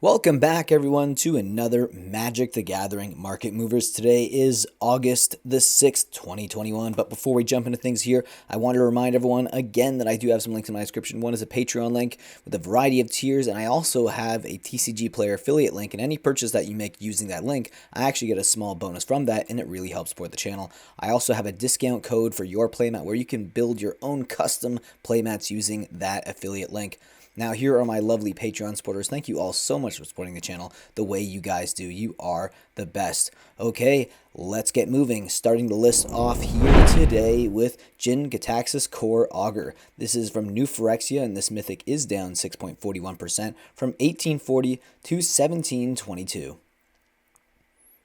Welcome back, everyone, to another Magic the Gathering Market Movers. Today is August the 6th, 2021. But before we jump into things here, I want to remind everyone again that I do have some links in my description. One is a Patreon link with a variety of tiers, and I also have a TCG player affiliate link. And any purchase that you make using that link, I actually get a small bonus from that, and it really helps support the channel. I also have a discount code for your playmat where you can build your own custom playmats using that affiliate link. Now, here are my lovely Patreon supporters. Thank you all so much for supporting the channel the way you guys do. You are the best. Okay, let's get moving. Starting the list off here today with Jin Gitaxias Core Augur. This is from New Phyrexia, and this mythic is down 6.41% from 1840 to 1722.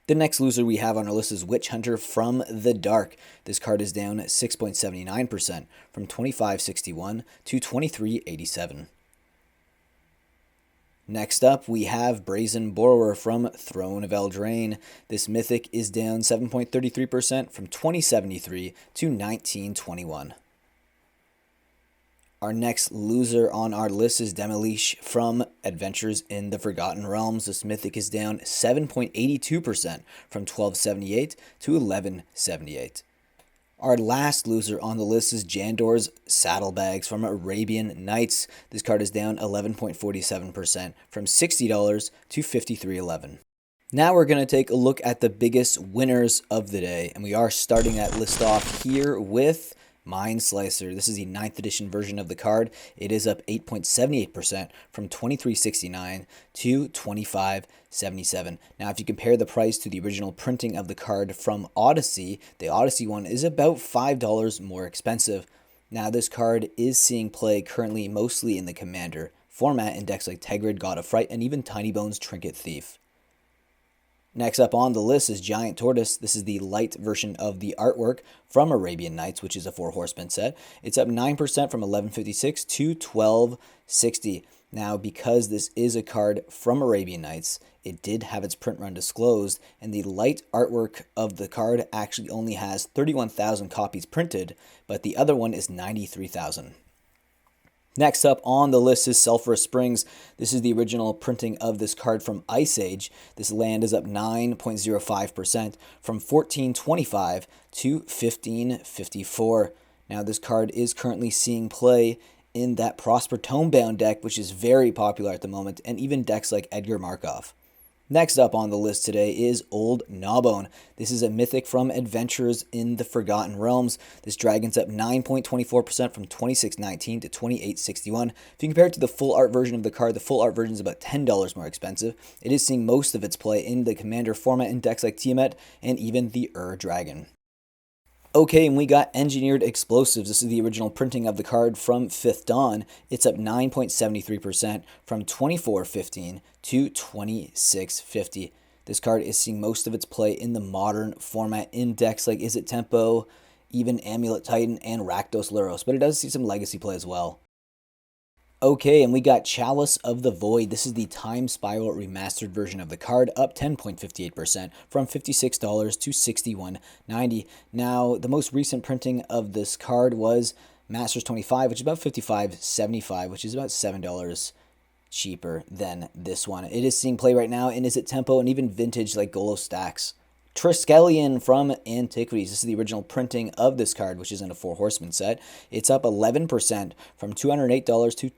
The next loser we have on our list is Witch Hunter from the Dark. This card is down 6.79% from 2561 to 2387. Next up, we have Brazen Borrower from Throne of Eldraine. This mythic is down 7.33% from 2073 to 1921. Our next loser on our list is Demolish from Adventures in the Forgotten Realms. This mythic is down 7.82% from 1278 to 1178. Our last loser on the list is Jandor's Saddlebags from Arabian Nights. This card is down 11.47% from $60 to $53.11. Now we're going to take a look at the biggest winners of the day, and we are starting that list off here with Mind Slicer. This is the 9th edition version of the card. It is up 8.78% from $23.69 to $25.77. Now, if you compare the price to the original printing of the card from Odyssey, the Odyssey one is about $5 more expensive. Now, this card is seeing play currently mostly in the Commander format in decks like Tegrid, God of Fright, and even Tiny Bones Trinket Thief. Next up on the list is Giant Tortoise. This is the light version of the artwork from Arabian Nights, which is a 4 horseman set. It's up 9% from 1156 to 1260. Now, because this is a card from Arabian Nights, it did have its print run disclosed, and the light artwork of the card actually only has 31,000 copies printed, but the other one is 93,000. Next up on the list is Sulphurous Springs. This is the original printing of this card from Ice Age. This land is up 9.05% from 1425 to 1554. Now, this card is currently seeing play in that Prosper Tomebound deck, which is very popular at the moment, and even decks like Edgar Markov. Next up on the list today is Old Gnawbone. This is a mythic from Adventures in the Forgotten Realms. This dragon's up 9.24% from 2619 to 2861. If you compare it to the full art version of the card, the full art version is about $10 more expensive. It is seeing most of its play in the Commander format in decks like Tiamat and even the Dragon. Okay, and we got Engineered Explosives. This is the original printing of the card from Fifth Dawn. It's up 9.73% from 2415 to 2650. This card is seeing most of its play in the modern format in decks like Is It Tempo, even Amulet Titan, and Rakdos Luros, but it does see some legacy play as well. Okay, and we got Chalice of the Void. This is the Time Spiral remastered version of the card, up 10.58% from $56 to $61.90. Now, the most recent printing of this card was Masters 25, which is about $55.75, which is about $7 cheaper than this one. It is seeing play right now in Is It Tempo and even vintage like Golo Stacks. Triskelion from Antiquities. This is the original printing of this card, which is in a 4 horseman set. It's up 11% from $208 to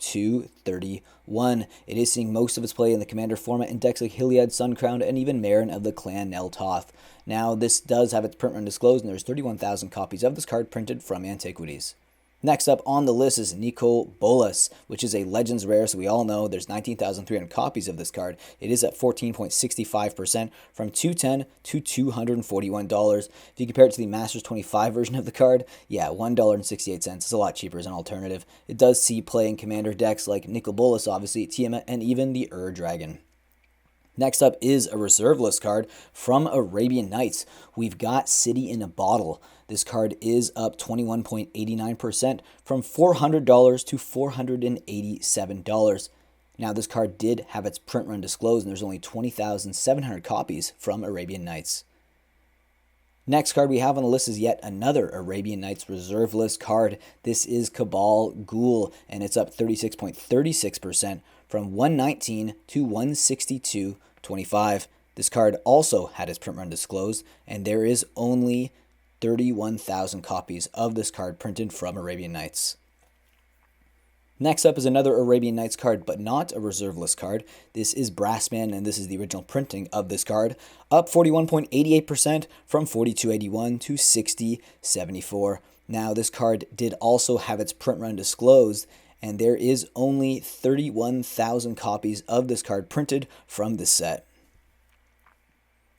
$231. It is seeing most of its play in the Commander format in decks like Hiliad, Suncrown, and even Marin of the Clan Neltoth. Now, this does have its print run disclosed, and there's 31,000 copies of this card printed from Antiquities. Next up on the list is Nicol Bolas, which is a Legends rare, so we all know there's 19,300 copies of this card. It is at 14.65% from $210 to $241. If you compare it to the Masters 25 version of the card, yeah, $1.68. It's a lot cheaper as an alternative. It does see play in Commander decks like Nicol Bolas, obviously, Tiamat, and even the Dragon. Next up is a reserve list card from Arabian Nights. We've got City in a Bottle. This card is up 21.89% from $400 to $487. Now, this card did have its print run disclosed, and there's only 20,700 copies from Arabian Nights. Next card we have on the list is yet another Arabian Nights reserve list card. This is Cabal Ghoul, and it's up 36.36% from 119 to 162.25. This card also had its print run disclosed, and there is only 31,000 copies of this card printed from Arabian Nights. Next up is another Arabian Nights card, but not a reserve list card. This is Brassman, and this is the original printing of this card, up 41.88% from 42.81 to 60.74. Now, this card did also have its print run disclosed, and there is only 31,000 copies of this card printed from this set.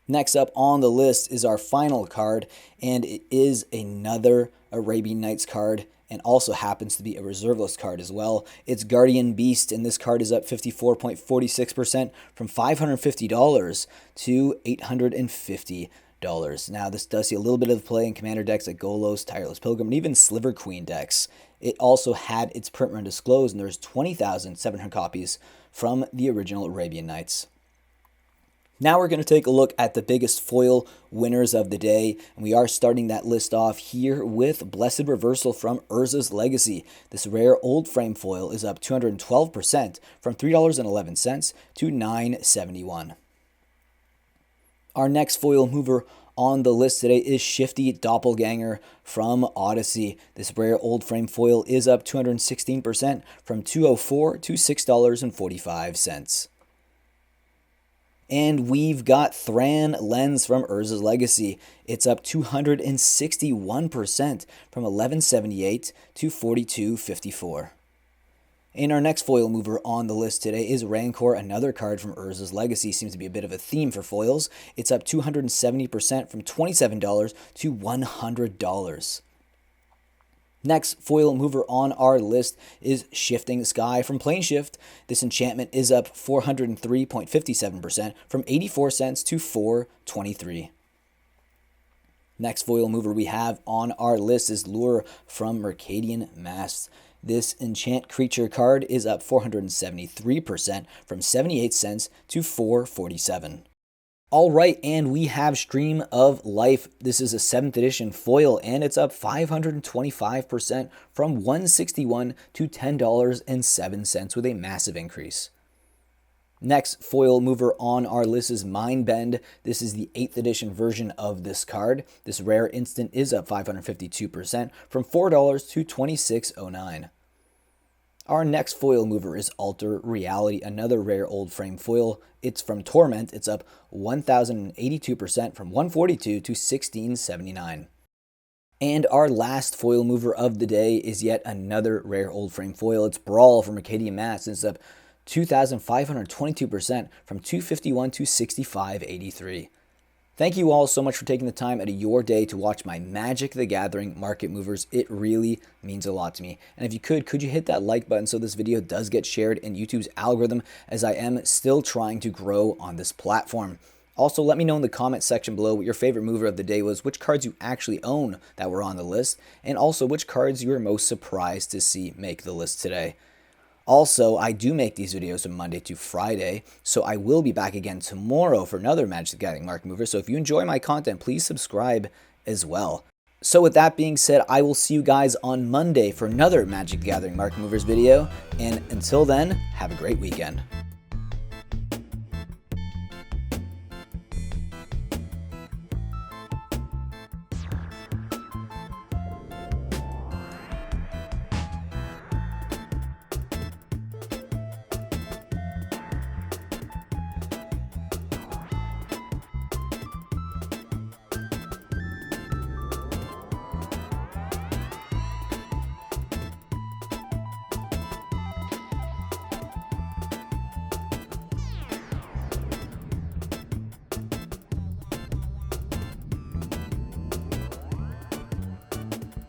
Next up on the list is our final card, and it is another Arabian Nights card, and also happens to be a reserve list card as well. It's Guardian Beast, and this card is up 54.46% from $550 to $850. Now, this does see a little bit of play in commander decks like Golos, Tireless Pilgrim, and even Sliver Queen decks. It also had its print run disclosed, and there's 20,700 copies from the original Arabian Nights. Now we're going to take a look at the biggest foil winners of the day, and we are starting that list off here with Blessed Reversal from Urza's Legacy. This rare old frame foil is up 212% from $3.11 to $9.71. Our next foil mover on the list today is Shifty Doppelganger from Odyssey. This rare old frame foil is up 216% from $2.04 to $6.45. And we've got Thran Lens from Urza's Legacy. It's up 261% from $11.78 to $42.54. And our next foil mover on the list today is Rancor, another card from Urza's Legacy. Seems to be a bit of a theme for foils. It's up 270% from $27 to $100. Next foil mover on our list is Shifting Sky from Planeshift. This enchantment is up 403.57% from 84 cents to $4.23. Next foil mover we have on our list is Lure from Mercadian Masks. This enchant creature card is up 473% from 78 cents to $4.47. All right, and we have Stream of Life. This is a 7th edition foil, and it's up 525% from $161 to $10.07 with a massive increase. Next foil mover on our list is Mindbend. This is the 8th edition version of this card. This rare instant is up 552% from $4 to $26.09. Our next foil mover is Alter Reality, another rare old frame foil. It's from Torment. It's up 1,082% from $142 to $16.79. And our last foil mover of the day is yet another rare old frame foil. It's Brawl from Mercadian Masks. It's up 2,522% from $251 to $65.83. Thank you all so much for taking the time out of your day to watch my Magic the Gathering market movers. It really means a lot to me. And if you could you hit that like button so this video does get shared in YouTube's algorithm, as I am still trying to grow on this platform. Also, let me know in the comment section below what your favorite mover of the day was, which cards you actually own that were on the list, and also which cards you were most surprised to see make the list today. Also, I do make these videos from Monday to Friday, so I will be back again tomorrow for another Magic the Gathering market mover. So if you enjoy my content, please subscribe as well. So with that being said, I will see you guys on Monday for another Magic the Gathering market movers video. And until then, have a great weekend.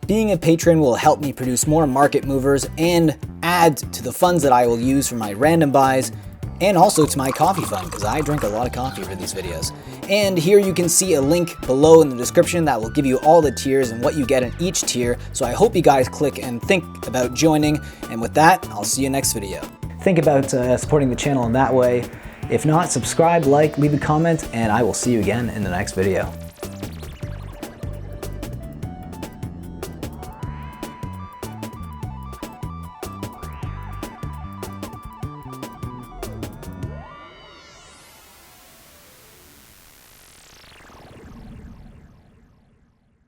Being a patron will help me produce more market movers and add to the funds that I will use for my random buys, and also to my coffee fund, because I drink a lot of coffee for these videos. And here you can see a link below in the description that will give you all the tiers and what you get in each tier. So I hope you guys click and think about joining. And with that, I'll see you next video. Think about supporting the channel in that way. If not, subscribe, like, leave a comment, and I will see you again in the next video.